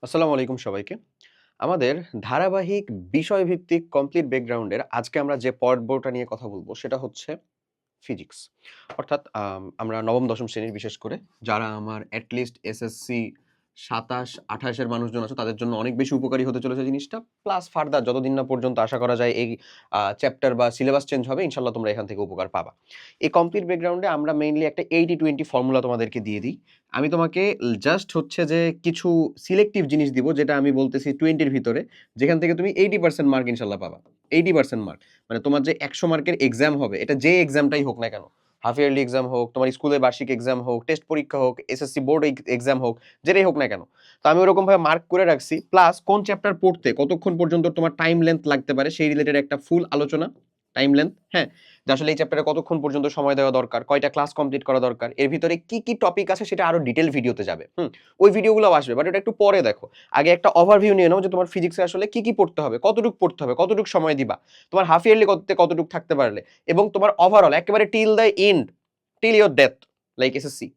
আসসালামু আলাইকুম সবাইকে। আমাদের ধারাবাহিক বিষয়ভিত্তিক কমপ্লিট ব্যাকগ্রাউন্ডের আজকে আমরা যে পর্বটা নিয়ে কথা বলব সেটা হচ্ছে ফিজিক্স। অর্থাৎ আমরা নবম-দশম শ্রেণীর বিশেষ করে যারা আমার এট লিস্ট এসএসসি ২৭-২৮ এর মানুষজন আছে তাদের জন্য অনেক বেশি উপকারী হতে চলেছে জিনিসটা। প্লাস ফার্দার যতদিন না পর্যন্ত আশা করা যায় এই চ্যাপ্টার বা সিলেবাস চেঞ্জ হবে ইনশাআল্লাহ তোমরা এখান থেকে উপকার পাবা। এই কমপ্লিট ব্যাকগ্রাউন্ডে আমরা মেইনলি একটা 80-20 ফর্মুলা তোমাদেরকে দিয়ে দিই। আমি তোমাকে জাস্ট হচ্ছে যে কিছু সিলেক্টিভ জিনিস দিব যেটা আমি বলতেছি 20 এর ভিতরে যেখান থেকে তুমি 80% মার্ক ইনশাআল্লাহ পাবা। 80% মার্ক। মানে তোমার যে 100 মার্কের এক্সাম হবে এটা যে এক্সামটাই হোক না কেন, হাফ ইয়ারলি এক্সাম হোক, তোমার স্কুলের বার্ষিক এক্সাম হোক, টেস্ট পরীক্ষা হোক, এসএসসি বোর্ড এক্সাম হোক, যেটাই হোক না কেন, তো আমি ওরকম ভাবে মার্ক করে রাখছি। প্লাস কোন চ্যাপ্টার পড়তে কতক্ষণ পর্যন্ত তোমার টাইম লেন্থ লাগতে পারে সেই রিলেটেড একটা ফুল আলোচনা। টাইম লেন্থ, হ্যাঁ, যে আসলে এই চ্যাপ্টারে কতক্ষণ পর্যন্ত সময় দেওয়া দরকার, কয়টা ক্লাস কমপ্লিট করা দরকার, এর ভিতরে কি কি টপিক আছে সেটা আরো ডিটেল ভিডিওতে যাবে। ওই ভিডিওগুলো আসবে, বাট এটা একটু পরে দেখো। আগে একটা ওভারভিউ নিয়ে নাও যে তোমার ফিজিক্সে আসলে কি কি পড়তে হবে, কতটুকু পড়তে হবে, কতটুকু সময় দিবা, তোমার হাফ ইয়ারলি করতে কতটুকু থাকতে পারলে, এবং তোমার ওভারঅল একেবারে till the end, till your death, like SSC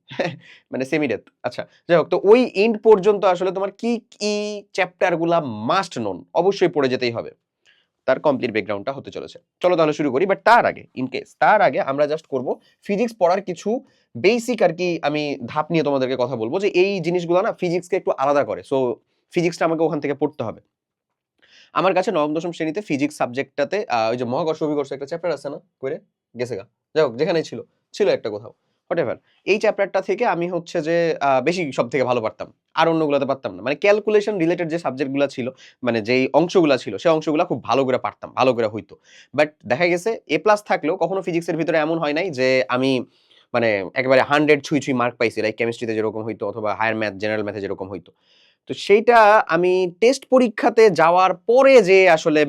মানে সেমি ডেথ। আচ্ছা, যাই হোক, তো ওই এন্ড পর্যন্ত আসলে তোমার কি কি চ্যাপ্টার গুলা মাস্ট নোন অবশ্যই পড়ে যেতেই হবে, তার কমপ্লিট ব্যাকগ্রাউন্ডটা হতে চলেছে। চলো তাহলে শুরু করি। বাট তার আগে আমরা জাস্ট করব ফিজিক্স পড়ার কিছু বেসিক আর কি আমি ধাপ নিয়ে তোমাদেরকে কথা বলবো যে এই জিনিসগুলো না ফিজিক্সকে একটু আলাদা করে। সো ফিজিক্সটা আমাকে ওখান থেকে পড়তে হবে। আমার কাছে নবম দশম শ্রেণীতে ফিজিক্স সাবজেক্টটাতে ওই যে মহাকর্ষ অভিকর্ষ একটা চ্যাপ্টার আছে না, কইরে গেছে গা, যাই হোক যেখানে ছিল ছিল একটা কোথাও, হোয়াটএভার, এই চ্যাপ্টারটা থেকে আমি হচ্ছে যে বেশি সব থেকে ভালো পারতাম। আর অন্যগুলোতে পারতাম না। মানে ক্যালকুলেশন রিলেটেড যে সাবজেক্টগুলো ছিল, মানে যেই অংশগুলো ছিল সেই অংশগুলো খুব ভালো করে পারতাম, ভালো করে হইতো। বাট দেখা গেছে এ প্লাস থাকলেও কখনো ফিজিক্সের ভিতরে এমন হয় নাই যে আমি মানে একেবারে 100 ছুঁই ছুঁই মার্ক পাইছি, লাইক কেমিস্ট্রিতে যেরকম হইতো অথবা হায়ার ম্যাথ, জেনারেল ম্যাথে যেরকম হইতো। তো সেইটা আমি টেস্ট পরীক্ষাতে যাওয়ার পরে যে আসলে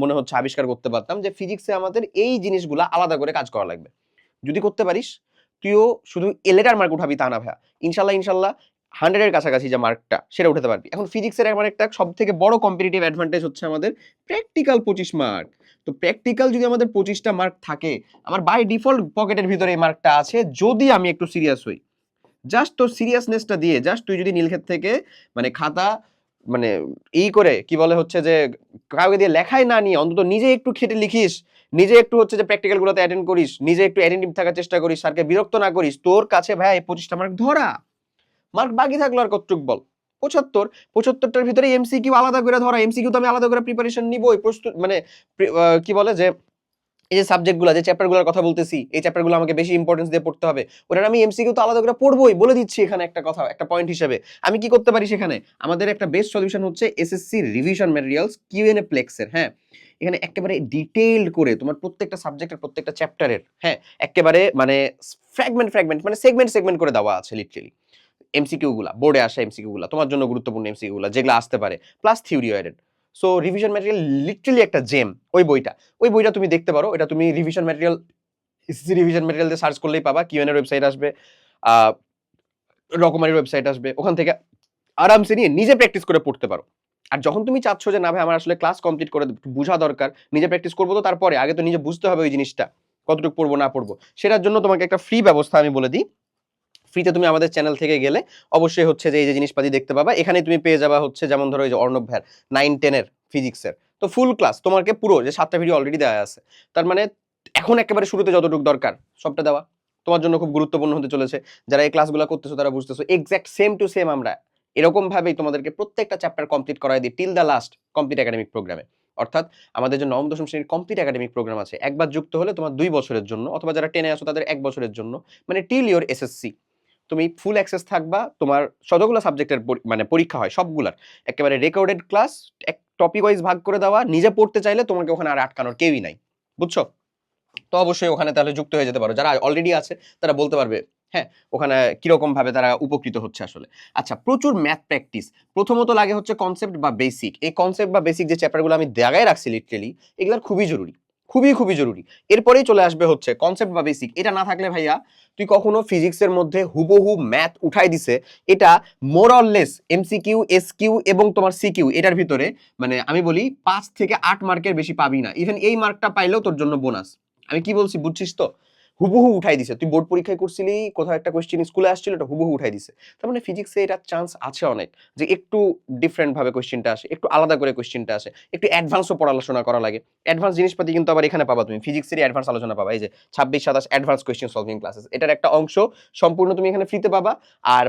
মনে হচ্ছে আবিষ্কার করতে পারতাম যে ফিজিক্সে আমাদের এই জিনিসগুলা আলাদা করে কাজ করা লাগবে। যদি করতে পারিস তুইও শুধু লেটার মার্ক উঠাবি তা না ভাইয়া, ইনশাল্লাহ ইনশাল্লাহ 100 এর কাছাকাছি যে মার্কটা সেটা উঠাতে পারবি। এখন ফিজিক্সের আমার একটা সব থেকে বড় কম্পিটিটিভ অ্যাডভান্টেজ হচ্ছে আমাদের প্র্যাকটিক্যাল 25 মার্ক। তো প্র্যাকটিক্যাল যদি আমাদের 25টা মার্ক থাকে, আমার বাই ডিফল্ট পকেটের ভিতরে এই মার্কটা আছে যদি আমি একটু সিরিয়াস হই। জাস্ট তোর সিরিয়াসনেসটা দিয়ে, জাস্ট তুই যদি নীলক্ষেত থেকে মানে খাতা মানে করে কি বলে হচ্ছে যে কাউকে দিয়ে লেখাই না নিয়ে অন্তত নিজে একটু খেটে লিখিস, নিজে একটু হচ্ছে যে প্র্যাকটিক্যাল গুলোতে অ্যাটেন্ড করিস, নিজে একটু অ্যাটেন্টিভ থাকার চেষ্টা করিস, স্যারকে বিরক্ত না করিস, তোর কাছে ভাই 25টা মার্ক ধরা। মার্ক বাকি থাকলো আর কতটুক বল, 75। 75টার ভিতরে এমসিকিউ আলাদা করে ধরা, এমসিকিউ তো আমি আলাদা করে প্রিপারেশন নিবই, প্রস্তুত মানে কি বলে যে এই যে সাবজেক্টগুলো, যে চ্যাপ্টারগুলোর কথা বলতেছি, এই চ্যাপ্টারগুলো আমাকে বেশি ইম্পর্টেন্স দিয়ে পড়তে হবে, ওটা আমি এমসিকিউ তো আলাদা করে পড়বই, বলে দিচ্ছি এখানে একটা কথা, একটা পয়েন্ট হিসেবে আমি কি করতে পারি সেখানে। আমাদের একটা বেস্ট সলিউশন হচ্ছে এসএসসি রিভিশন ম্যাটেরিয়ালস কিউএনএ প্লেক্সের। হ্যাঁ, এখানে একেবারে ডিটেইলড করে তোমার প্রত্যেকটা সাবজেক্টের প্রত্যেকটা চ্যাপ্টারের, হ্যাঁ, একেবারে মানে ফ্র্যাগমেন্ট মানে সেগমেন্ট করে দেওয়া আছে লিটারেলি। এমসিকিউ গুলা বোর্ডে আসা, এমসিকিউ গুলা তোমার জন্য গুরুত্বপূর্ণ, এমসিকিউ গুলা যেগুলো আসতে পারে, plus theory oriented. So revision material literally একটা জেম। ওই বইটা তুমি দেখতে পারো। এটা তুমি revision material, SSC revision material দিয়ে সার্চ করলেই পাবা। কিউএন এর ওয়েবসাইট আসবে, রকমারির ওয়েবসাইট আসবে, ওখান থেকে আরামসে নিয়ে নিজে প্র্যাকটিস করে পড়তে পারো। আর যখন তুমি চাচ্ছ যে না ভাই আমার আসলে ক্লাস কমপ্লিট করে বুঝা দরকার, নিজে প্র্যাকটিস করবো, তো তারপরে আগে তো নিজে বুঝতে হবে ওই জিনিসটা কতটুকু পড়বো না পড়বো, সেটার জন্য তোমাকে একটা ফ্রি ব্যবস্থা আমি বলে দিই। ফ্রিতে তুমি আমাদের চ্যানেল থেকে গেলে অবশ্যই হচ্ছে যে এই যে জিনিসপাতি দেখতে পাবা, এখানে তুমি পেয়ে যাবা হচ্ছে যেমন ধরো এই যে অর্ণব ভাইয়ের 9-10 এর ফিজিক্সের তো ফুল ক্লাস তোমাকে পুরো যে 7টা ভিডিও অলরেডি দেওয়া আছে। তার মানে এখন একেবারে শুরুতে যতটুকু দরকার সবটা দেওয়া তোমার জন্য খুব গুরুত্বপূর্ণ হতে চলেছে। যারা এই ক্লাসগুলো করতেছো তারা বুঝতেছো এক্সাক্ট সেম টু সেম আমরা এরকম ভাবেই তোমাদেরকে প্রত্যেকটা চ্যাপ্টার কমপ্লিট করাই দিই till the last complete academic প্রোগ্রামে। অর্থাৎ আমাদের যে নবম দশম শ্রেণীর কমপ্লিট একাডেমিক প্রোগ্রাম আছে, একবার যুক্ত হলে তোমার 2 বছরের জন্য, অথবা যারা টেনে আসো তাদের 1 বছরের জন্য, মানে টিল ইওর এসএসসি তুমি ফুল অ্যাক্সেস থাকবা। তোমার যতগুলো সাবজেক্টের মানে পরীক্ষা হয় সবগুলার একেবারে রেকর্ডেড ক্লাস, এক টপিক ওয়াইজ ভাগ করে দেওয়া, নিজে পড়তে চাইলে তোমাকে ওখানে আর আটকানোর কেউই নাই, বুঝছো? তো অবশ্যই ওখানে তাহলে যুক্ত হয়ে যেতে পারো। যারা অলরেডি আছে তারা বলতে পারবে হ্যাঁ ওখানে কিরকম ভাবে তারা উপকৃত হচ্ছে আসলে। আচ্ছা, প্রচুর ম্যাথ প্র্যাকটিস প্রথমত লাগে হচ্ছে কনসেপ্ট বা বেসিক। এই কনসেপ্ট বা বেসিক যে চ্যাপ্টারগুলো আমি দেখায় রাখছি লিটারেলি, এগুলো খুবই জরুরি, খুবই খুবই জরুরি। এরপরেই চলে আসবে হচ্ছে কনসেপ্ট বা বেসিক। এটা না থাকলে ভাইয়া তুই কখনো ফিজিক্সের মধ্যে হুবহু ম্যাথ উঠাই দিছে, এটা more or less MCQ, SQ এবং তোমার সিকিউ এটার ভিতরে মানে আমি বলি 5 থেকে 8 মার্কের বেশি পাবি না। ইভেন এই মার্কটা পাইলেও তোর জন্য বোনাস। আমি কি বলছি বুঝছিস তো? হুবহু উঠাই দিছে। তুই বোর্ড পরীক্ষায় করছিলি, কোথাও একটা কোয়েশ্চেন স্কুলে আসছিল, এটা হুবহু উঠাই দিছে। তার মানে ফিজিক্সে এটার চান্স আছে অনেক যে একটু ডিফারেন্ট ভাবে কোয়েশ্চেনটা আসে, একটু আলাদা করে কোয়েশ্চেনটা আসে, একটু অ্যাডভান্সও পড়াশোনা করা লাগে। অ্যাডভান্স জিনিসপাতি কিন্তু আবার এখানে পাবা তুমি, ফিজিক্সেরই অ্যাডভান্স আলোচনা পাবা। এই যে 26-27 অ্যাডভান্স কোয়েশ্চেন সলভিং ক্লাসেস, এটার একটা অংশ সম্পূর্ণ তুমি এখানে ফ্রিতে পাবা। আর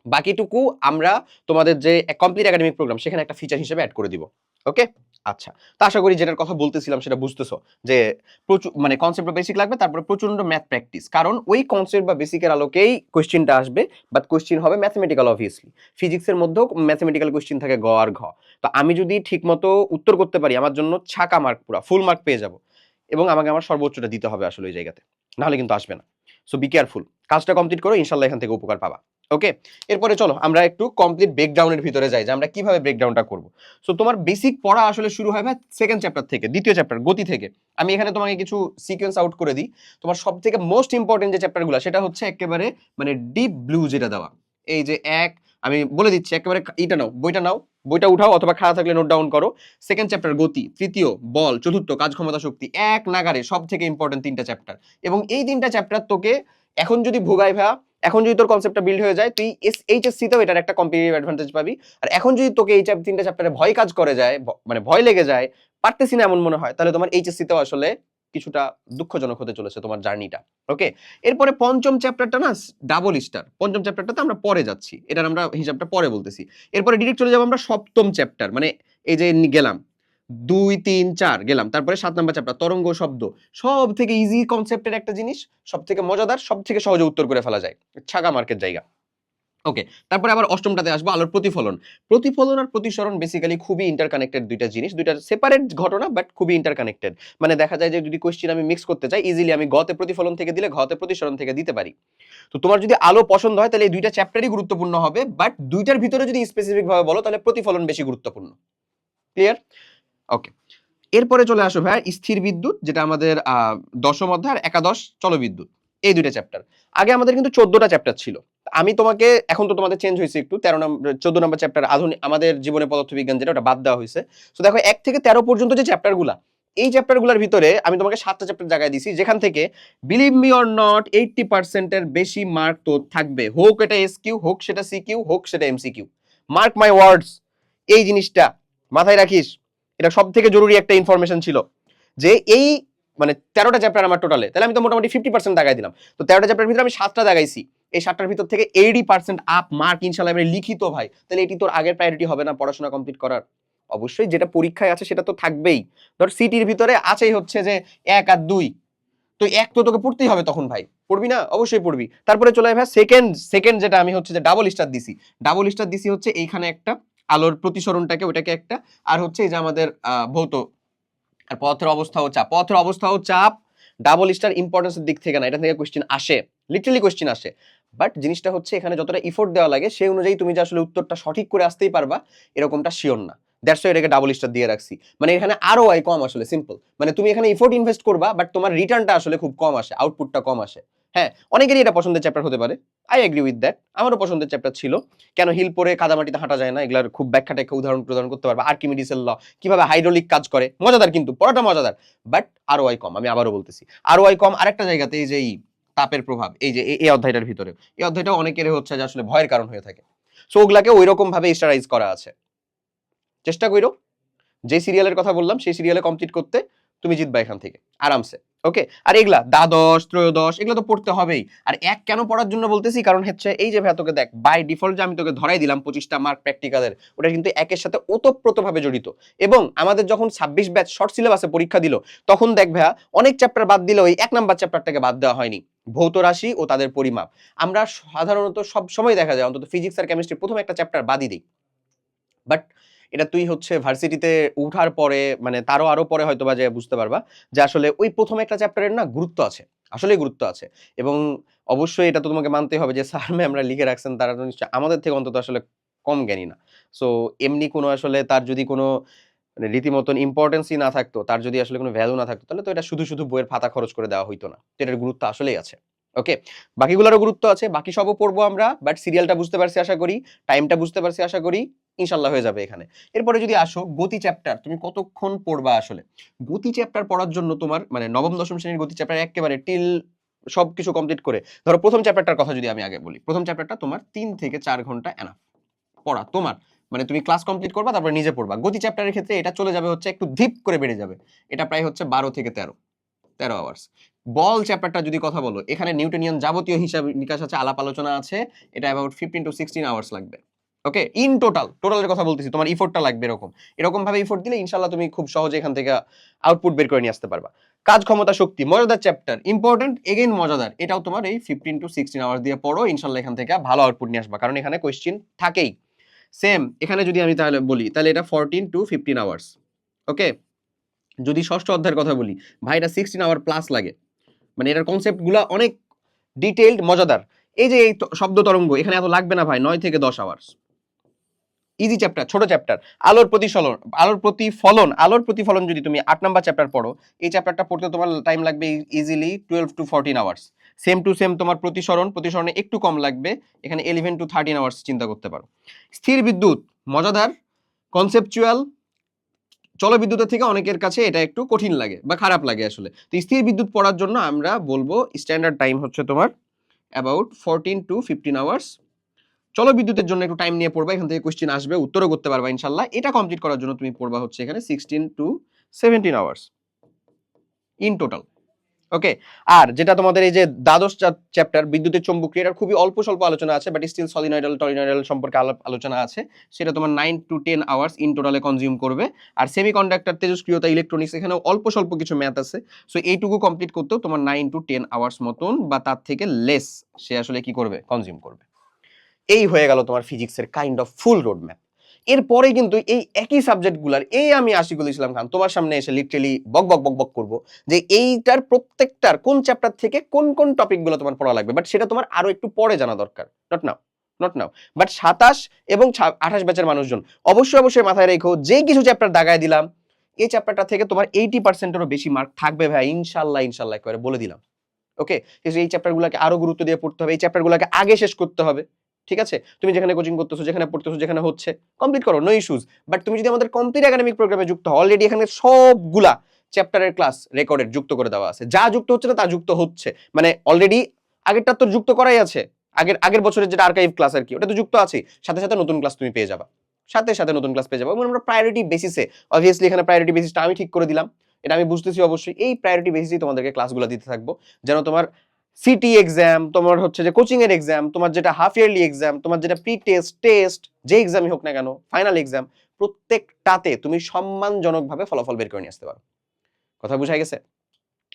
বাকিটুকু আমরা তোমাদের যে কমপ্লিট একাডেমিক প্রোগ্রাম সেখানে একটা ফিচার হিসেবে অ্যাড করে দিব। ওকে, আচ্ছা। তো আশা করি যেটার কথা বলতেছিলাম সেটা বুঝতেছো, যে প্রচুর মানে কনসেপ্ট বা বেসিক লাগবে, তারপরে প্রচন্ড ম্যাথ প্র্যাকটিস, কারণ ওই কনসেপ্ট বা বেসিকের আলোকেই কোয়েশ্চেনটা আসবে, বাট কোয়েশ্চেন হবে ম্যাথমেটিক্যাল অবভিয়াসলি। ফিজিক্সের মধ্যেও ম্যাথমেটিক্যাল কোয়েশ্চেন থাকে গ আর ঘ। তো আমি যদি ঠিকমতো উত্তর করতে পারি, আমার জন্য ছাকা মার্ক, পুরো ফুল মার্ক পেয়ে যাব, এবং আমাকে আমার সর্বোচ্চটা দিতে হবে আসলে ওই জায়গাতে, নাহলে কিন্তু আসবে না। সো বি কেয়ারফুল, কাজটা কমপ্লিট করো, ইনশাল্লাহ এখান থেকে উপকার পাবা। ওকে, এরপরে চলো আমরা একটু কমপ্লিট ব্রেকডাউনের ভিতরে যাই, যে আমরা কিভাবে ব্রেকডাউনটা করব। সো তোমার বেসিক পড়া আসলে শুরু হয় ভাই সেকেন্ড চ্যাপ্টার থেকে, দ্বিতীয় চ্যাপ্টার গতি থেকে। আমি এখানে তোমাকে কিছু সিকোয়েন্স আউট করে দিই। তোমার সব থেকে মোস্ট ইম্পর্টেন্ট যে চ্যাপ্টারগুলো, সেটা হচ্ছে একেবারে মানে ডিপ ব্লু যেটা দেওয়া, এই যে এক, আমি বলে দিচ্ছি একেবারে, এইটা নাও, বইটা নাও, বইটা উঠাও অথবা খাড়া থাকলে নোট ডাউন করো। সেকেন্ড চ্যাপ্টার গতি, তৃতীয় বল, চতুর্থ কাজ ক্ষমতা শক্তি, এক নাগারে সব থেকে ইম্পর্টেন্ট তিনটা চ্যাপ্টার। এবং এই তিনটা চ্যাপ্টার তোকে এখন যদি ভোগাই ভাইয়া, এখন যদি তোর কনসেপ্টটা বিল্ড হয়ে যায়, তুই এইচএসসি তেও এটার একটা কম্পিটিটিভ অ্যাডভান্টেজ পাবি। আর এখন যদি তোকে এই তিনটা চ্যাপ্টারে ভয় কাজ করে যায়, মানে ভয় লেগে যায়, পারতেছি না এমন মনে হয়, তাহলে তোমার এইচএসসি তেও আসলে কিছুটা দুঃখজনক হতে চলেছে তোমার জার্নিটা। ওকে, এরপরে পঞ্চম চ্যাপ্টারটা না ডাবল স্টার, পঞ্চম চ্যাপ্টারটাতে আমরা পরে যাচ্ছি, এটার আমরা হিসাবটা পরে বলতেছি। এরপরে ডিরেক্ট চলে যাবো আমরা সপ্তম চ্যাপ্টার, মানে এই যে গেলাম 2, 3, 4 গেলাম, তারপরে 7 নম্বর চ্যাপ্টার তরঙ্গ শব্দ, সব থেকে ইজি কনসেপ্টের একটা জিনিস, সব থেকে মজাদার, সব থেকে সহজে উত্তর করে ফেলা যায়, ছাগা মার্কের জায়গা। ওকে, তারপরে আবার অষ্টমটাতে আসবো আলোর প্রতিফলন। প্রতিফলন আর প্রতিসরণ বেসিক্যালি খুবই ইন্টারকানেক্টেড দুইটা জিনিস, দুইটা সেপারেট ঘটনা বাট খুবই ইন্টারকানেক্টেড। মানে দেখা যায় যে যদি কোশ্চেন আমি মিক্স করতে চাই, ইজিলি আমি গতে প্রতিফলন থেকে দিলে ঘতে প্রতিসরণ থেকে দিতে পারি। তো তোমার যদি আলো পছন্দ হয় তাহলে এই দুইটা চ্যাপ্টারই গুরুত্বপূর্ণ হবে, বাট দুইটার ভিতরে যদি স্পেসিফিক ভাবে বলো তাহলে প্রতিফলন বেশি গুরুত্বপূর্ণ। ক্লিয়ার? ওকে, এরপরে চলে আসো ভাই স্থির বিদ্যুৎ, যেটা আমাদের দশম অধ্যায়, আর একাদশ চলবিদ্যুৎ, এই দুইটা চ্যাপ্টার। আগে আমাদের কিন্তু 14টা চ্যাপ্টার ছিল। আমি তোমাকে, এখন তো তোমাদের চেঞ্জ হয়েছে একটু, 14 নম্বর চ্যাপ্টার আধুনিক আমাদের জীবনে পদার্থবিজ্ঞান, যেটা ওটা বাদ দেওয়া হয়েছে। তো দেখো 1 থেকে 13 পর্যন্ত যে চ্যাপ্টারগুলা, এই চ্যাপ্টারগুলোর ভিতরে আমি তোমাকে 7টা চ্যাপ্টার জায়গায় দিছি, যেখান থেকে বিলিভ মি অর নট 80% এর বেশি মার্ক তো থাকবে, হোক এটা এসকিউ, হোক সেটা সিকিউ, হোক সেটা এমসিকিউ। মার্ক মাই ওয়ার্ডস, এই জিনিসটা মাথায় রাখিস। এটা সব থেকে জরুরি একটা ইনফরমেশন ছিল, যে এই মানে 13টা চ্যাপ্টার আমার টোটালে, তাহলে আমি তো মোটামুটি 50% দাগাই দিলাম। তো 13টা চ্যাপ্টারের ভিতরে আমি 7টা দাগাইছি, এই 7টার ভিতর থেকে 80% আপ মার্ক ইনশাআল্লাহ এবারে লিখিত ভাই। তাহলে এটি তোর আগের প্রায়োরিটি হবে না পড়াশোনা কমপ্লিট করার? অবশ্যই, যেটা পরীক্ষায় আছে সেটা তো থাকবেই। ধর সিটির ভিতরে আছেই হচ্ছে যে 1 আর 2, তো 1 তো তোকে পড়তেই হবে তখন ভাই, পড়বি না? অবশ্যই পড়বি। তারপরে চলে ভাই সেকেন্ড যেটা আমি হচ্ছে যে ডাবল স্টার দিছি, হচ্ছে এইখানে একটা আলোর প্রতিসরণটাকে, ওটাকে একটা, আর হচ্ছে এই যে আমাদের ভৌত আর পথের অবস্থাও চাপ। ডাবল স্টার ইম্পর্টেন্সের দিক থেকে না, এটা থেকে কোশ্চেন আসে, লিটারালি কোশ্চেন আসে। বাট জিনিসটা হচ্ছে এখানে যতটা ইফোর্ট দেওয়া লাগে সেই অনুযায়ী তুমি যে আসলে উত্তরটা সঠিক করে আসতেই পারবা এরকমটা শিওর না। দ্যাটস ওয়াই এটাকে ডাবল স্টার দিয়ে রাখছি। মানে এখানে আরো কম, আসলে সিম্পল, মানে তুমি এখানে ইফোর্ট ইনভেস্ট করবা বাট তোমার রিটার্নটা আসলে খুব কম আসে, আউটপুটটা কম আসে। হ্যাঁ, অনেকেরই এটা পছন্দের চ্যাপ্টার হতে পারে, আই এগ্রি উইথ দ্যাট, আমারও পছন্দের চ্যাপ্টার ছিল। কেন হিল পরে কাদামাটিতে হাঁটা যায় না, এগুলার খুব ব্যাখ্যা ট্যাখ্যা উদাহরণ প্রদান করতে পারবা, আর্কিমিডিসের ল, কিভাবে হাইড্রোলিক কাজ করে, মজাদার, কিন্তু পড়াটা মজাদার, বাট আরো কম। আমি আবারও বলতেছি আরো কম। আরেকটা জায়গাতে এই যে তাপের প্রভাব, এই যে এই অধ্যায়টার ভিতরে, এই অধ্যায়টা অনেকের হচ্ছে যে আসলে ভয়ের কারণ হয়ে থাকে। সো ওগুলাকে ওই রকম ভাবে স্টারাইজ করা আছে। চেষ্টা করো যে সিরিয়ালের কথা বললাম সেই সিরিয়ালে কমপ্লিট করতে, তুমি জিতবা এখান থেকে আরামসে। ওকে, আর এগুলা দ্বাদশ ত্রয়োদশ এগুলো তো পড়তে হবেই। আর এক কেন পড়ার জন্য বলতেছি, কারণ হচ্ছে এই যে ভাই তোকে দেখ, বাই ডিফল্ট যে আমি তোকে ধরাই দিলাম 25টা মার্ক প্র্যাকটিক্যালের, ওটা কিন্তু একের সাথে ওতপ্রোতভাবে জড়িত। এবং আমাদের যখন 26 ব্যাচ শর্ট সিলেবাসে পরীক্ষা দিল, তখন দেখ ভাইয়া অনেক চ্যাপ্টার বাদ দিলে ওই 1 নাম্বার চ্যাপ্টারটাকে বাদ দেওয়া হয়নি, ভৌত রাশি ও তাদের পরিমাপ। আমরা সাধারণত সব সময় দেখা যায় অন্তত ফিজিক্স আর কেমিস্ট্রি প্রথম একটা চ্যাপ্টার বাদই দিই, বাট এটা তুই হচ্ছে ভার্সিটিতে উঠার পরে, মানে তারও আরো পরে হয়তো বা যে বুঝতে পারবা যে আসলে ওই প্রথম একটা চ্যাপ্টারের না গুরুত্ব আছে, আসলেই গুরুত্ব আছে। এবং অবশ্যই এটা তো তোমাকে মানতে হবে যে স্যার ম্যামরা লিখে রাখছেন, তারা তো নিশ্চয়ই আমাদের থেকে অন্তত আসলে কম জ্ঞানী না। সো এমনি কোনো আসলে তার যদি কোনো মানে রীতিমতন ইম্পর্টেন্সই না থাকতো, তার যদি আসলে কোনো ভ্যালু না থাকতো, তাহলে তো এটা শুধু শুধু বইয়ের পাতা খরচ করে দেওয়া হইতো না। তো এটার গুরুত্ব আসলেই আছে। ওকে, বাকিগুলোরও গুরুত্ব আছে, বাকি সবও পড়বো আমরা, বাট সিরিয়ালটা বুঝতে পারছি আশা করি, টাইমটা বুঝতে পারছি আশা করি। ইনশাল্লাহ হয়ে যাবে এখানে। এরপরে যদি আসো গতি চ্যাপ্টার, তুমি কতক্ষণ পড়বা আসলে? গতি চ্যাপ্টার পড়ার জন্য তোমার মানে নবম দশম শ্রেণীর গতি চ্যাপ্টার একেবারে টিল সবকিছু কমপ্লিট করে ধরো প্রথম চ্যাপ্টারটার কথা যদি আমি আগে বলি, প্রথম চ্যাপ্টারটা তোমার ৩ থেকে ৪ ঘন্টা এনাফ পড়া তোমার, মানে তুমি ক্লাস কমপ্লিট করবা তারপর নিজে পড়বা। গতি চ্যাপ্টারের ক্ষেত্রে এটা চলে যাবে হচ্ছে একটু ধীপ করে বেড়ে যাবে, এটা প্রায় হচ্ছে ১২ থেকে ১৩ আওয়ার্স। বল চ্যাপ্টারটা যদি কথা বলো, এখানে নিউটনিয়ান যাবতীয় হিসাব নিকাশ আছে, আলাপ আলোচনা আছে, এটা অ্যাবাউট 15 টু 16 আওয়ার্স লাগবে। ওকে, ইন টোটালের কথা বলতেছি, তোমার ইফোর্টটা লাগবে এরকম ভাবে ইফোর্ট দিলে ইনশাআল্লাহ তুমি খুব সহজে এখান থেকে আউটপুট বের করে নিয়ে আসতে পারবা। কাজ ক্ষমতা শক্তি মজাদার চ্যাপ্টার, ইম্পর্টেন্ট এগেইন মজাদার, এটাও তোমার এই 15 টু 16 আওয়ার্স দিয়ে পড়ো, ইনশাআল্লাহ এখান থেকে ভালো আউটপুট নিয়ে আসবা, কারণ এখানে কোশ্চেন থাকেই। সেম এখানে যদি আমি তাহলে বলি, তাহলে এটা 14 টু 15 আওয়ার্স। ওকে, যদি ষষ্ঠ অধ্যায়ের কথা বলি, ভাই এটা 16 আওয়ার প্লাস লাগে, মানে এটার কনসেপ্টগুলো অনেক ডিটেইলড মজাদার। এই যে এই শব্দ তরঙ্গ এখানে এত লাগবে না ভাই, 9 থেকে 10 আওয়ার্স। ইজি চ্যাপ্টার, ছোট চ্যাপ্টার। আলোর প্রতিফলন যদি তুমি 8 নাম্বার চ্যাপ্টার পড়ো, এই চ্যাপ্টারটা পড়তে তোমার টাইম লাগবে easily 12 to 14 hours. Same to same তোমার প্রতিসরণে একটু কম লাগবে, এখানে 11 টু 13 আওয়ার্স চিন্তা করতে পারো। স্থির বিদ্যুৎ মজাদার, কনসেপচুয়াল। জলবিদ্যুতের থেকে অনেকের কাছে এটা একটু কঠিন লাগে বা খারাপ লাগে আসলে। তো স্থির বিদ্যুৎ পড়ার জন্য আমরা বলবো স্ট্যান্ডার্ড টাইম হচ্ছে তোমার অ্যাবাউট 14 টু 15 আওয়ার্স। জলবিদ্যুতের জন্য একটু টাইম নিয়ে পড়বা, এখান থেকে কোশ্চেন আসবে, উত্তরও করতে পারবা ইনশাল্লাহ। এটা কমপ্লিট করার জন্য তুমি পড়বা হচ্ছে এখানে 16 টু 17 আওয়ার্স ইন টোটাল। ওকে, আর যেটা তোমাদের এই যে দ্বাদশ চ্যাপ্টার বিদ্যুতের চৌম্বকীয়, এটার খুবই অল্প স্বল্প আলোচনা আছে, বাট স্টিল সলিনয়েডাল টলিনয়েডাল সম্পর্কে আলোচনা আছে, সেটা তোমার 9 টু 10 আওয়ার্স ইন টোটালে কনজিউম করবে। আর সেমিকন্ডাক্টর, তেজস্ক্রিয়তা, ইলেকট্রনিক্স, এখানেও অল্প স্বল্প কিছু ম্যাথ আছে, সো এইটুকু কমপ্লিট করতেও তোমার 9 টু 10 আওয়ার্স মতন বা তার থেকে লেস সে আসলে কি করবে, কনজিউম করবে। এই হয়ে গেল তোমার ফিজিক্সের kind of full road map. এরপরে কিন্তু এই একই সাবজেক্টগুলার এই আমি আশিকুল ইসলাম খান তোমার সামনে এসে লিটারেলি বক বক বক বক করবো যে এইটার প্রত্যেকটার কোন চ্যাপ্টার থেকে কোন কোন টপিকগুলো তোমার পড়া লাগবে, বাট সেটা তোমার আরো একটু পরে জানা দরকার, নট নাও। বাট 27 এবং 28 ব্যাচের মানুষজন অবশ্যই মাথায় রেখো, যে কিছু চ্যাপ্টার দাগায় দিলাম এই চ্যাপ্টারটা থেকে তোমার 80%-এরও বেশি মার্ক থাকবে ভাই, ইনশাল্লাহ একেবারে বলে দিলাম। ওকে, এই চ্যাপ্টারগুলোকে আরো গুরুত্ব দিয়ে পড়তে হবে, এই চ্যাপ্টারগুলোকে আগে শেষ করতে হবে। ঠিক আছে, তুমি যেখানে কোচিং করতেছো, যেখানে পড়তেছো, যেখানে হচ্ছে কমপ্লিট করো, নো ইস্যুজ। বাট তুমি যদি আমাদের কমপ্লিট একাডেমিক প্রোগ্রামে যুক্ত হও, অলরেডি এখানে সবগুলা চ্যাপ্টারের ক্লাস রেকর্ডেড যুক্ত করে দেওয়া আছে, যা যুক্ত হচ্ছে না তা যুক্ত হচ্ছে, মানে অলরেডি আগেরটা তো যুক্ত করাই আছে, আগের বছরের যেটা আর্কাইভ ক্লাস আর কি, ওটা তো যুক্ত আছে, সাথে নতুন ক্লাস তুমি পেয়ে যাবা, সাথে নতুন ক্লাস পেয়ে যাবো। এবং আমরা প্রায়োরিটি বেসিসে, অবভিয়াসলি এখানে প্রায়োরিটি বেসিসটা আমি ঠিক করে দিলাম, এটা আমি বুঝতেছি অবশ্যই, এই প্রায়োরিটি বেসিসেই তোমাদেরকে ক্লাসগুলো দিতে থাকবো, যেন তোমার সিটি এক্সাম, তোমার হচ্ছে যে কোচিং এর এক্সাম, তোমার যেটা হাফ ইয়ারলি এক্সাম, তোমার যেটা প্রি টেস্ট যে এক্সামই হোক না কেন, ফাইনাল এক্সাম, প্রত্যেকটাতে তুমি সম্মানজনকভাবে ফলাফল বের করে নিয়ে আসতে পারো। কথা বুঝা গেছে?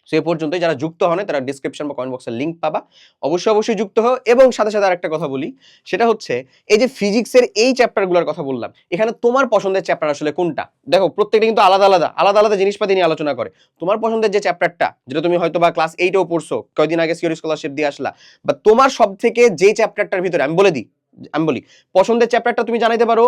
সো এই পর্যন্তই, যারা যুক্ত হন তারা ডিসক্রিপশন বা কমেন্ট বক্সে লিংক পাবা, অবশ্যই যুক্ত হও। এবং সাথে আরেকটা কথা বলি, সেটা হচ্ছে এই যে ফিজিক্সের এই চ্যাপ্টারগুলোর কথা বললাম, এখানে তোমার পছন্দের চ্যাপ্টার আসলে কোনটা, দেখো প্রত্যেকটা কিন্তু আলাদা জিনিসপাতি নিয়ে আলোচনা করে। তোমার পছন্দের যে চ্যাপ্টারটা, যেটা তুমি হয়তো বা ক্লাস 8-এও পড়ছো, কয়েকদিন আগে সিওরি স্কলারশিপ দিয়ে আসলা, বা তোমার সব থেকে যে চ্যাপ্টারটার ভিতরে আমি বলি পছন্দের চ্যাপ্টারটা তুমি জানাইতে পারো,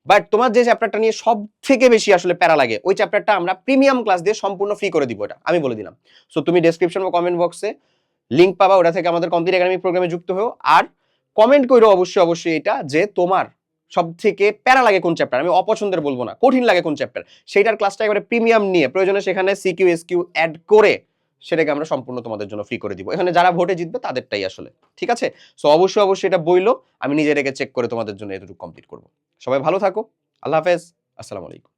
বাট তোমার যে চ্যাপ্টারটা নিয়ে সব থেকে বেশি আসলে প্যারা লাগে, ওই চ্যাপ্টারটা আমরা প্রিমিয়াম ক্লাস দিয়ে সম্পূর্ণ ফ্রি করে দিব, এটা আমি বলে দিলাম। সো তুমি ডেসক্রিপশন বা কমেন্ট বক্সে লিংক পাবা, ওটা থেকে আমাদের কমপ্লিট একাডেমিক প্রোগ্রামে যুক্ত হও। আর কমেন্ট করো অবশ্যই এটা, যে তোমার সব থেকে প্যারা লাগে কোন চ্যাপ্টার, আমি অপছন্দের বলবো না, কঠিন লাগে কোন চ্যাপ্টার, সেইটার ক্লাসটা একেবারে প্রিমিয়াম নিয়ে প্রয়োজনে সেখানে সিকিউ এসকিউ অ্যাড করে সেটাকে আমরা সম্পূর্ণ তোমাদের জন্য ফ্রি করে দিব। এখানে যারা ভোটে জিতবে তাদেরটাই আসলে ঠিক আছে। সো অবশ্যই এটা বইলো, আমি নিজে রেখে চেক করে তোমাদের জন্য এতটুকু কমপ্লিট করবো। সবাই ভালো থাকো, আল্লাহ হাফেজ, আসসালামু আলাইকুম।